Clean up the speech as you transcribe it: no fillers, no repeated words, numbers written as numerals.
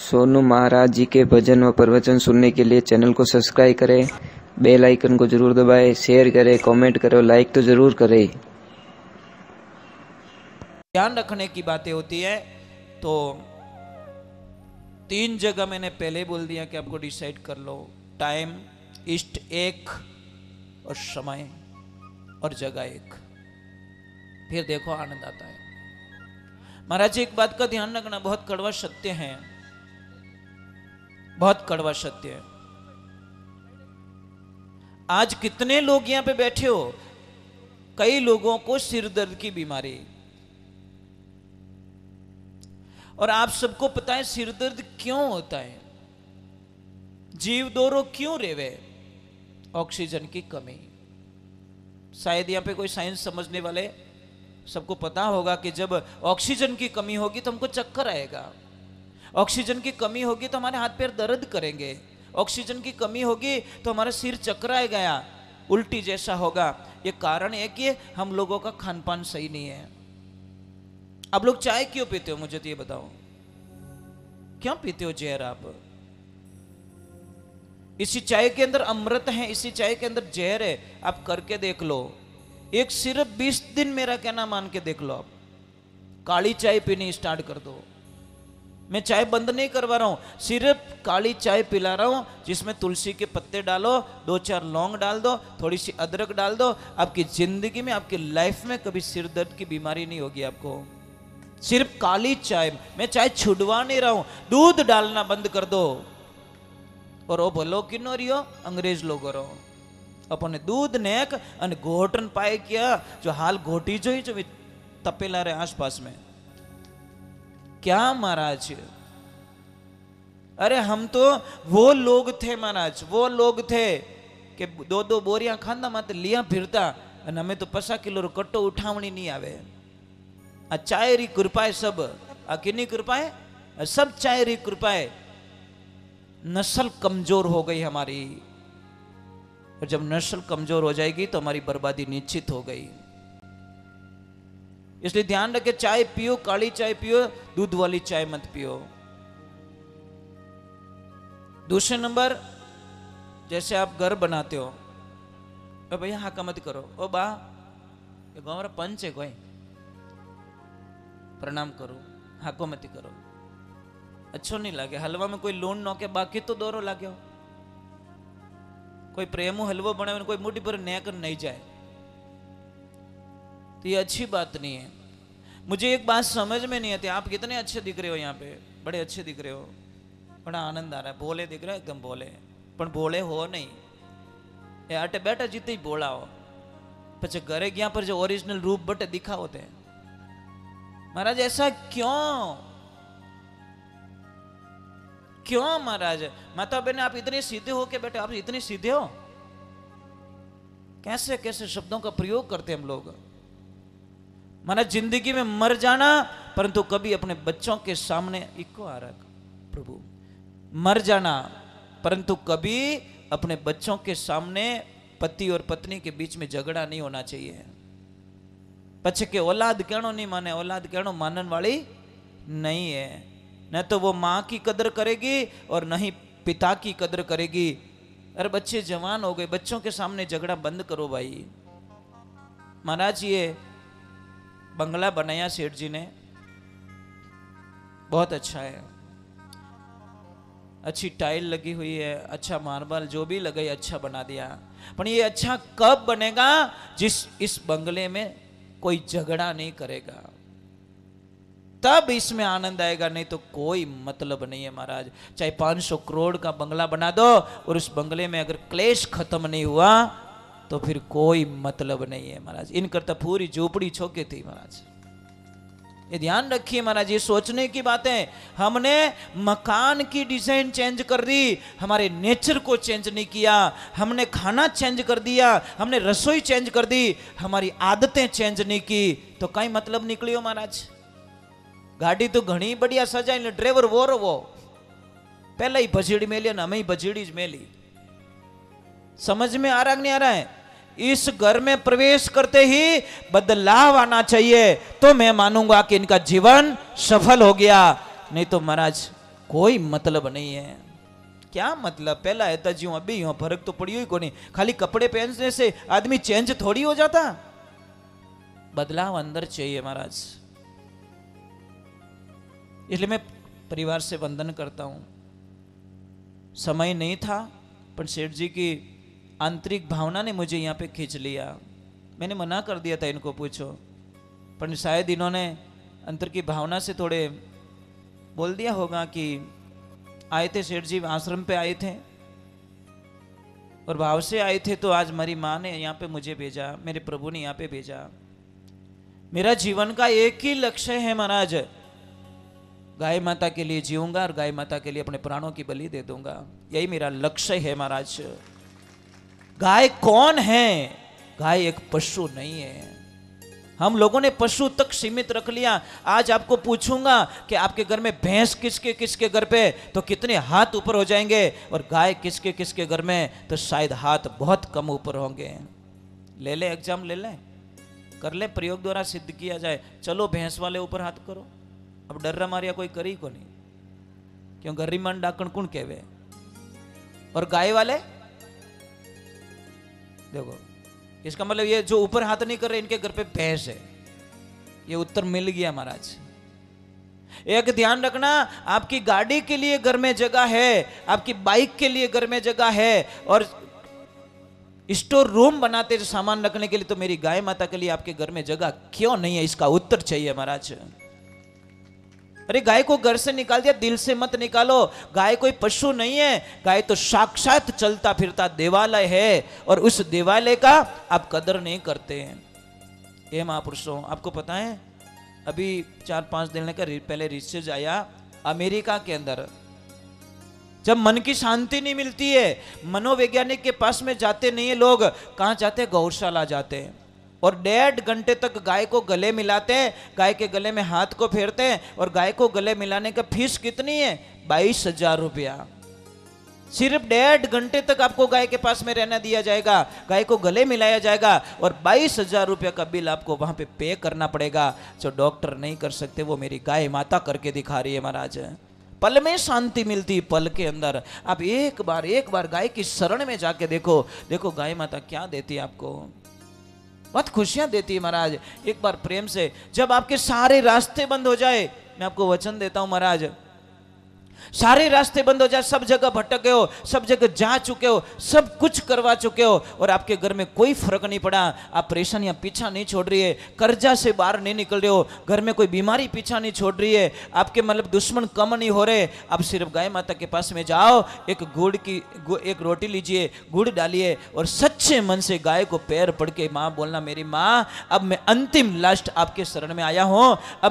सोनू महाराज जी के भजन व प्रवचन सुनने के लिए चैनल को सब्सक्राइब करें, बेल आइकन को जरूर दबाएं, शेयर करें, कमेंट करें, लाइक तो जरूर करें। ध्यान रखने की बातें होती है। तो 3 जगह मैंने पहले बोल दिया कि आपको डिसाइड कर लो, टाइम, इष्ट एक और समय और जगह एक, फिर देखो आनंद आता है। महाराज जी एक बात का ध्यान रखना, बहुत कड़वा सत्य है, बहुत कड़वा सत्य है। आज कितने लोग यहां पे बैठे हो, कई लोगों को सिर दर्द की बीमारी, और आप सबको पता है सिर दर्द क्यों होता है, जीव दोरो क्यों रेवे, ऑक्सीजन की कमी। शायद यहां पे कोई साइंस समझने वाले सबको पता होगा कि जब ऑक्सीजन की कमी होगी तो हमको चक्कर आएगा, ऑक्सीजन की कमी होगी तो हमारे हाथ पैर दर्द करेंगे, ऑक्सीजन की कमी होगी तो हमारा सिर चकराएगा, उल्टी जैसा होगा। ये कारण है कि हम लोगों का खान पान सही नहीं है। आप लोग चाय क्यों पीते हो, मुझे तो ये बताओ, क्यों पीते हो जहर आप? इसी चाय के अंदर अमृत है, इसी चाय के अंदर जहर है। आप करके देख लो, एक सिर्फ 20 दिन मेरा कहना मान के देख लो, आप काली चाय पीनी स्टार्ट कर दो। मैं चाय बंद नहीं करवा रहा हूं, सिर्फ काली चाय पिला रहा हूं, जिसमें तुलसी के पत्ते डालो, 2-4 लौंग डाल दो, थोड़ी सी अदरक डाल दो। आपकी जिंदगी में, आपकी लाइफ में कभी सिर दर्द की बीमारी नहीं होगी आपको। सिर्फ काली चाय, मैं चाय छुड़वा नहीं रहा हूं, दूध डालना बंद कर दो। और वो भलो किनो रियो, अंग्रेज लोगो रो अपने दूध नेक अन घोटन पाए किया, जो हाल घोटी जो ही जो तपेला रहे आसपास में। क्या महाराज, अरे हम तो वो लोग थे महाराज, वो लोग थे कि 2-2 बोरियां खांदा मत लिया फिरता, और हमें तो 50 किलो रो कट्टो उठावनी नहीं आवे। आ चाय री कृपा है सब, आ किनी कृपा है, सब चाय री कृपा है। नस्ल कमजोर हो गई हमारी, और जब नस्ल कमजोर हो जाएगी तो हमारी बर्बादी निश्चित हो गई। इसलिए ध्यान रखे, चाय पियो, काली चाय पियो, दूध वाली चाय मत पियो। दूसरे नंबर, जैसे आप घर बनाते हो, ओ भैया हाका मत करो, ओ बा ये गौरा पंच है, कोई प्रणाम करो, हाको मत करो, अच्छो नहीं लगे। हलवा में कोई लूण नो के बाकी तो दोरो लाग्यो, कोई प्रेमो हलवो बनावे, कोई मुट्ठी पर नेकर नहीं जाए, तो ये अच्छी बात नहीं है। मुझे एक बात समझ में नहीं आती, आप कितने अच्छे दिख रहे हो, यहाँ पे बड़े अच्छे दिख रहे हो, बड़ा आनंद आ रहा है, भोले दिख रहे हो एकदम भोले, पर भोले हो नहीं, ये अटे बैठा जीते ही भोला हो, पचे घरे गया पर जो ओरिजिनल रूप बटे दिखाओ थे। महाराज ऐसा क्यों, क्यों महाराज? माता बहन आप इतने सीधे हो के बैठे, आप इतने सीधे हो, कैसे कैसे शब्दों का प्रयोग करते हम लोग। माना जिंदगी में मर जाना, परंतु कभी अपने बच्चों के सामने, इको आ रहा प्रभु, मर जाना परंतु कभी अपने बच्चों के सामने पति और पत्नी के बीच में झगड़ा नहीं होना चाहिए। पछे के औलाद कहनो नहीं माने, औलाद कहनो मानन वाली नहीं है। न तो वो माँ की कदर करेगी और न ही पिता की कदर करेगी। अरे बच्चे जवान हो गए, बच्चों के सामने झगड़ा बंद करो भाई। महाराज ये बंगला बनाया सेठ जी ने, बहुत अच्छा है, अच्छी टाइल लगी हुई है, अच्छा मार्बल जो भी लगा अच्छा बना दिया, पर ये अच्छा कब बनेगा जिस इस बंगले में कोई झगड़ा नहीं करेगा, तब इसमें आनंद आएगा, नहीं तो कोई मतलब नहीं है महाराज। चाहे 500 करोड़ का बंगला बना दो और उस बंगले में अगर क्लेश खत्म नहीं हुआ तो फिर कोई मतलब नहीं है महाराज। इनकर तो पूरी झोपड़ी छोके थी महाराज, ये ध्यान रखिए महाराज, ये सोचने की बात है। हमने मकान की डिजाइन चेंज कर दी, हमारे नेचर को चेंज नहीं किया। हमने खाना चेंज कर दिया, हमने रसोई चेंज कर दी, हमारी आदतें चेंज नहीं की, तो कई मतलब निकलियो महाराज। गाड़ी तो घनी बढ़िया सजाई, ड्राइवर वो रो वो पहले ही भजीड़ी मेली, हमें ही भजीड़ी मेली। समझ में आ रहा नहीं आ रहा है? इस घर में प्रवेश करते ही बदलाव आना चाहिए, तो मैं मानूंगा कि इनका जीवन सफल हो गया। नहीं तो महाराज कोई मतलब नहीं है। क्या मतलब, पहला है जी अभी यूं फर्क तो पड़ी हुई को नहीं। खाली कपड़े पहनने से आदमी चेंज थोड़ी हो जाता, बदलाव अंदर चाहिए महाराज। इसलिए मैं परिवार से वंदन करता हूं। समय नहीं था, पर सेठ जी की आंतरिक भावना ने मुझे यहाँ पे खींच लिया। मैंने मना कर दिया था, इनको पूछो, पर शायद इन्होंने अंतर की भावना से थोड़े बोल दिया होगा कि आए थे सेठ जी, आश्रम पे आए थे और भाव से आए थे, तो आज मेरी माँ ने यहाँ पे मुझे भेजा, मेरे प्रभु ने यहाँ पे भेजा। मेरा जीवन का एक ही लक्ष्य है महाराज, गाय माता के लिए जीऊंगा और गाय माता के लिए अपने प्राणों की बलि दे दूंगा। यही मेरा लक्ष्य है महाराज। गाय कौन है? गाय एक पशु नहीं है। हम लोगों ने पशु तक सीमित रख लिया। आज आपको पूछूंगा कि आपके घर में भैंस किसके किसके घर पे, तो कितने हाथ ऊपर हो जाएंगे, और गाय किसके किसके घर में, तो शायद हाथ बहुत कम ऊपर होंगे। ले ले एग्जाम, ले ले, कर ले, प्रयोग द्वारा सिद्ध किया जाए। चलो भैंस वाले ऊपर हाथ करो। अब डर मारिया कोई करी को नहीं, क्यों गरी मन डाकण कुण कहवे। और गाय वाले देखो, इसका मतलब ये जो ऊपर हाथ नहीं कर रहे, इनके घर पे भैंस है। ये उत्तर मिल गया महाराज। एक ध्यान रखना, आपकी गाड़ी के लिए घर में जगह है, आपकी बाइक के लिए घर में जगह है, और स्टोर रूम बनाते सामान रखने के लिए, तो मेरी गाय माता के लिए आपके घर में जगह क्यों नहीं है? इसका उत्तर चाहिए महाराज। अरे गाय को घर से निकाल दिया, दिल से मत निकालो। गाय कोई पशु नहीं है, गाय तो साक्षात चलता फिरता देवालय है, और उस देवालय का आप कदर नहीं करते हैं। ये महापुरुषों, आपको पता है अभी 4-5 दिन का पहले रिसर्च आया अमेरिका के अंदर, जब मन की शांति नहीं मिलती है, मनोवैज्ञानिक के पास में जाते नहीं है लोग, कहां जाते हैं? गौशाला जाते हैं, और 1.5 घंटे तक गाय को गले मिलाते हैं, गाय के गले में हाथ को फेरते हैं, और गाय को गले मिलाने का फीस कितनी है? 22,000 रुपया। सिर्फ 1.5 घंटे तक आपको गाय के पास में रहना दिया जाएगा, गाय को गले मिलाया जाएगा, और 22,000 रुपया का बिल आपको वहां पे पे करना पड़ेगा। जो डॉक्टर नहीं कर सकते, वो मेरी गाय माता करके दिखा रही है महाराज। पल में शांति मिलती, पल के अंदर। आप एक बार गाय की शरण में जाके देखो, देखो गाय माता क्या देती है आपको, बहुत खुशियां देती है महाराज। एक बार प्रेम से, जब आपके सारे रास्ते बंद हो जाए, मैं आपको वचन देता हूं महाराज, सारे रास्ते बंद हो जाए, सब जगह भटके हो, सब जगह जा चुके हो, सब कुछ करवा चुके हो, और आपके घर में कोई फर्क नहीं पड़ा, आप परेशानियां पीछा नहीं छोड़ रही है, कर्जा से बाहर नहीं निकल रहे हो, घर में कोई बीमारी पीछा नहीं छोड़ रही है, आपके मतलब दुश्मन कम नहीं हो रहे, अब सिर्फ गाय माता के पास में जाओ, एक रोटी लीजिए, गुड़ डालिए, और सच्चे मन से गाय को पैर पड़ के माँ बोलना, मेरी माँ अब मैं अंतिम लास्ट आपके शरण में आया हूं, अब